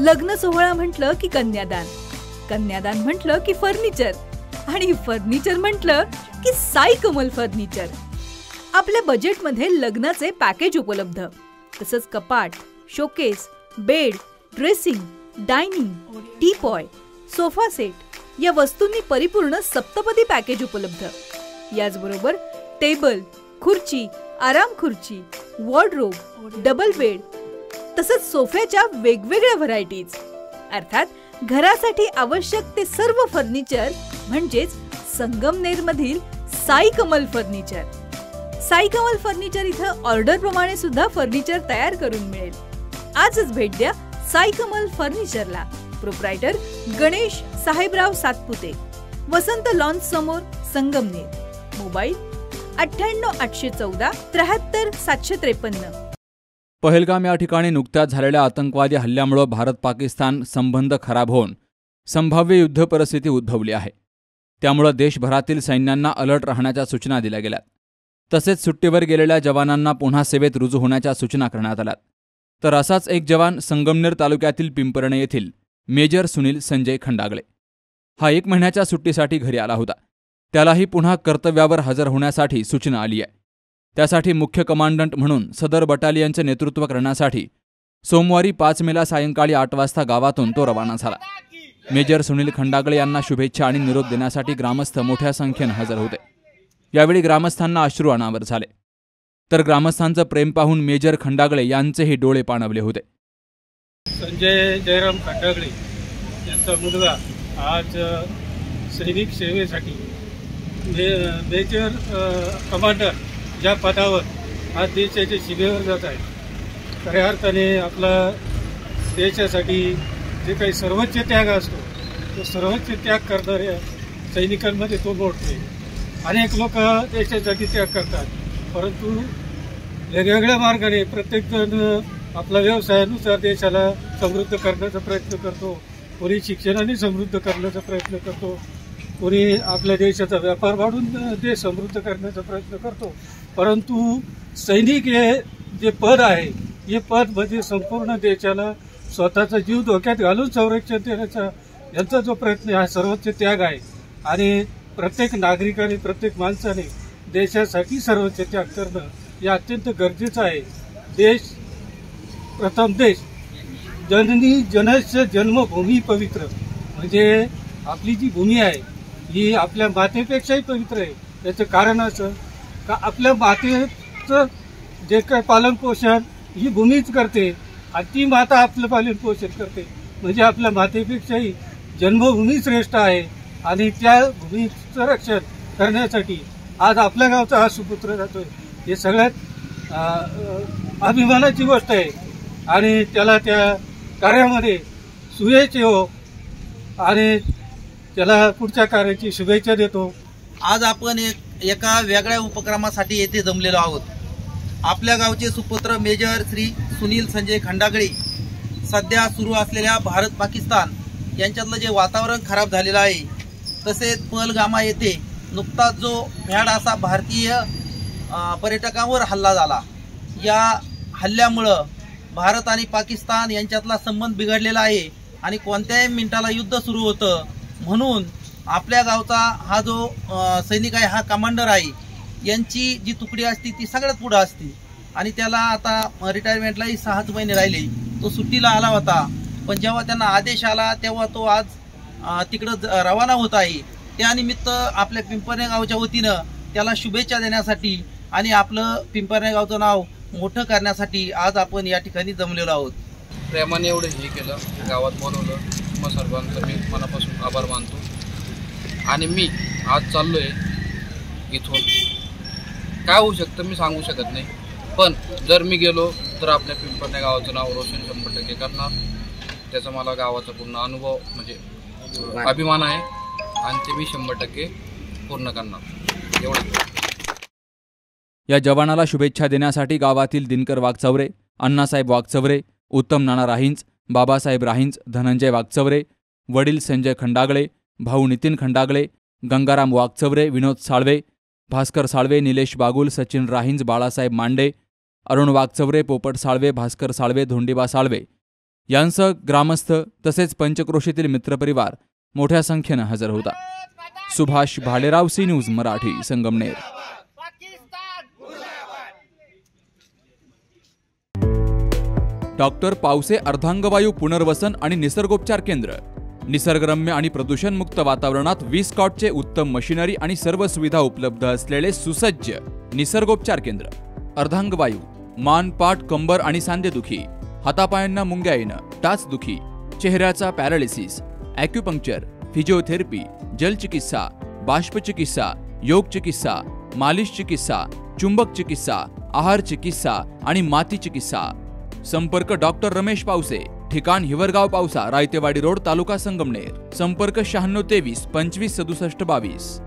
लग्न सोहळा म्हटलं की कन्यादान, कन्यादान म्हटलं की फर्निचर आणि फर्निचर म्हटलं की साई कमल फर्निचर. आपल्या बजेटमध्ये लग्नाचे पॅकेज उपलब्ध, तसंच कपाट, showcase, bed, dressing, dining, teapoy, sofa set या वस्तूंनी परिपूर्ण सप्तपदी पॅकेज उपलब्ध. याचबरोबर टेबल, खुर्ची, आराम खुर्ची, वॉर्डरोब, डबल बेड तसंच सोफ्याच्या वेगवेगळ्या व्हरायटीज. अर्थात घरासाठी आवश्यक ते सर्व फर्निचर म्हणजेच संगमनेरमधील साई कमल फर्निचर. साई कमल फर्निचर इथं ऑर्डर प्रमाणे सुद्धा फर्निचर तयार करून मिळेल. आजच भेट द्या साई कमल फर्निचरला. प्रोप्रायटर गणेश साहेबराव सातपुते, वसंत लॉन्च समोर, संगमनेर. मोबाईल 98 814 73 753. पहलगाम या ठिकाणी नुकत्याच झालेल्या आतंकवादी हल्ल्यामुळे भारत-पाकिस्तान संबंध खराब होऊन संभाव्य युद्ध परिस्थिती उद्भवली आहे. त्यामुळे देशभरातील सैन्यांना अलर्ट राहण्याच्या सूचना दिल्या गेल्यात. तसेच सुट्टीवर गेलेल्या जवानांना पुन्हा सेवेत रुजू होण्याच्या सूचना करण्यात आल्यात. तर असाच एक जवान संगमनेर तालुक्यातील पिंपरणे येथील मेजर सुनील संजय खंडागळे हा 1 महिन्याच्या सुट्टीसाठी घरी आला होता. त्यालाही पुन्हा कर्तव्यावर हजर होण्यासाठी सूचना आली आहे. त्यासाठी मुख्य कमांडंट म्हणून सदर बटालियनचे नेतृत्व करण्यासाठी सोमवारी 5 मेला सायंकाळी 8 वाजता गावातून तो रवाना झाला. मेजर सुनील खंडागळे यांना शुभेच्छा आणि निरोप देण्यासाठी ग्रामस्थ मोठ्या संख्येने हजर होते. यावेळी ग्रामस्थांना अश्रू अनावर झाले. तर ग्रामस्थांचं प्रेम पाहून मेजर खंडागळे यांचेही डोळे पाणवले होते. संजय जयराम खंडागळे यांचा मुलगा आज सैनिक सेवेसाठी मेजर कमांडर या पदावर आज देशाच्या शिबेवर जात आहे. खऱ्या अर्थाने आपला देशासाठी जे काही सर्वोच्च त्याग असतो तो सर्वोच्च त्याग करणाऱ्या सैनिकांमध्ये तो मोडतो. अनेक लोक देशासाठी त्याग करतात, परंतु वेगवेगळ्या मार्गाने प्रत्येकजण आपला व्यवसायानुसार देशाला समृद्ध करण्याचा प्रयत्न करतो. कोणी शिक्षणाने समृद्ध करण्याचा प्रयत्न करतो, कोणी आपल्या देशाचा व्यापार वाढवून देश समृद्ध करण्याचा प्रयत्न करतो. परंतु सैनिक हे जे पद आहे, हे पद म्हणजे संपूर्ण देशाला स्वतःचा जीव धोक्यात घालून संरक्षण देण्याचा यांचा जो प्रयत्न हा सर्वोच्च त्याग आहे. आणि प्रत्येक नागरिकाने, प्रत्येक माणसाने देशासाठी सर्वोच्च त्याग करणं हे अत्यंत गरजेचं आहे. देश प्रथम देश, जननी जनस्य जन्मभूमी पवित्र, म्हणजे आपली जी भूमी आहे ही आपल्या मातेपेक्षाही पवित्र आहे. याचं कारण असं का आपल्या मातेचं जे काही पालनपोषण ही भूमीच करते आणि ती माता आपलं पालनपोषण करते. म्हणजे आपल्या मातेपेक्षाही जन्मभूमी श्रेष्ठ आहे. आणि त्या भूमीचं रक्षण करण्यासाठी आज आपल्या गावचा हा सुपुत्र जातोय, हे सगळ्यात अभिमानाची गोष्ट आहे. आणि त्याला त्या कार्यामध्ये सुयश हो आणि त्याला पुढच्या कार्याची शुभेच्छा देतो. आज आपण एका वेगळ्या उपक्रमासाठी येथे जमलेलो आहोत. आपल्या गावचे सुपुत्र मेजर श्री सुनील संजय खंडागळे सध्या सुरू असलेल्या भारत-पाकिस्तान यांच्यातलं जे वातावरण खराब झालेलं आहे, तसेच पहलगामा येथे नुकताच जो भ्याड असा भारतीय पर्यटकांवर हल्ला झाला, या हल्ल्यामुळं भारत आणि पाकिस्तान यांच्यातला संबंध बिघडलेला आहे आणि कोणत्याही मिनिटाला युद्ध सुरू होतं. म्हणून आपल्या गावचा हा जो सैनिक आहे, हा कमांडर आहे, यांची जी तुकडी असती ती सगळ्यात पुढे असते. आणि त्याला आता रिटायरमेंटलाही 6 महिने राहिले. तो सुट्टीला आला होता, पण जेव्हा त्यांना आदेश आला तेव्हा तो आज तिकडं रवाना होत आहे. त्यानिमित्त आपल्या पिंपरणे गावच्या वतीनं त्याला शुभेच्छा देण्यासाठी आणि आपलं पिंपरणे गावचं नाव मोठं करण्यासाठी आज आपण या ठिकाणी जमलेलो आहोत. प्रेमाने एवढं हे केलं, गावात बोलवलं, मग सर्वांचं मी मनापासून आभार मानतो. आणि मी आज चाललोय इथून. काय होऊ शकतं मी सांगू शकत नाही, पण जर मी गेलो तर आपल्या पिंपरणे गावाचं नाव रोशन 100% करणार. त्याचा मला गावाचा पूर्ण अनुभव म्हणजे अभिमान आहे आणि ते मी 100% पूर्ण करणार. एवढं. या जवानाला शुभेच्छा देण्यासाठी गावातील दिनकर वाघचौरे, अण्णासाहेब वाघचौरे, उत्तम नाना राहींच, बाबासाहेब राहींच, धनंजय वाघचौरे, वडील संजय खंडागळे, भाऊ नितीन खंडागळे, गंगाराम वाघचौरे, विनोद साळवे, भास्कर साळवे, निलेश बागुल, सचिन राहींच, बाळासाहेब मांडे, अरुण वाघचौरे, पोपट साळवे, भास्कर साळवे, धोंडीबा साळवे, यांसह ग्रामस्थ तसेच पंचक्रोशीतील मित्रपरिवार मोठ्या संख्येनं हजर होता. Subhash Bhalerao, C news Marathi, Sangamner. Doctor Pawse अर्धांगवायू पुनर्वसन आणि निसर्गोपचार केंद्र. निसर्गरम्य आणि प्रदूषणमुक्त वातावरणात 20 कॉटचे उत्तम मशिनरी आणि सर्व सुविधा उपलब्ध असलेले सुसज्ज निसर्गोपचार केंद्र. अर्धांगवायू, मान, पाठ, कंबर आणि सांधेदुखी, हातापायांना मुंग्या येणं, टाचदुखी, चेहऱ्याचा पॅरालिसिस, ॲक्युपंक्चर, फिजिओथेरपी, जलचिकित्सा, बाष्पचिकित्सा, योग चिकित्सा, मालिश चिकित्सा, चुंबक चिकित्सा, आहार चिकित्सा आणि माती चिकित्सा. संपर्क डॉक्टर रमेश पावसे, ठिकाण हिवरगाव पावसा, रायतेवाडी रोड, तालुका संगमनेर. संपर्क 9623 25 67 22.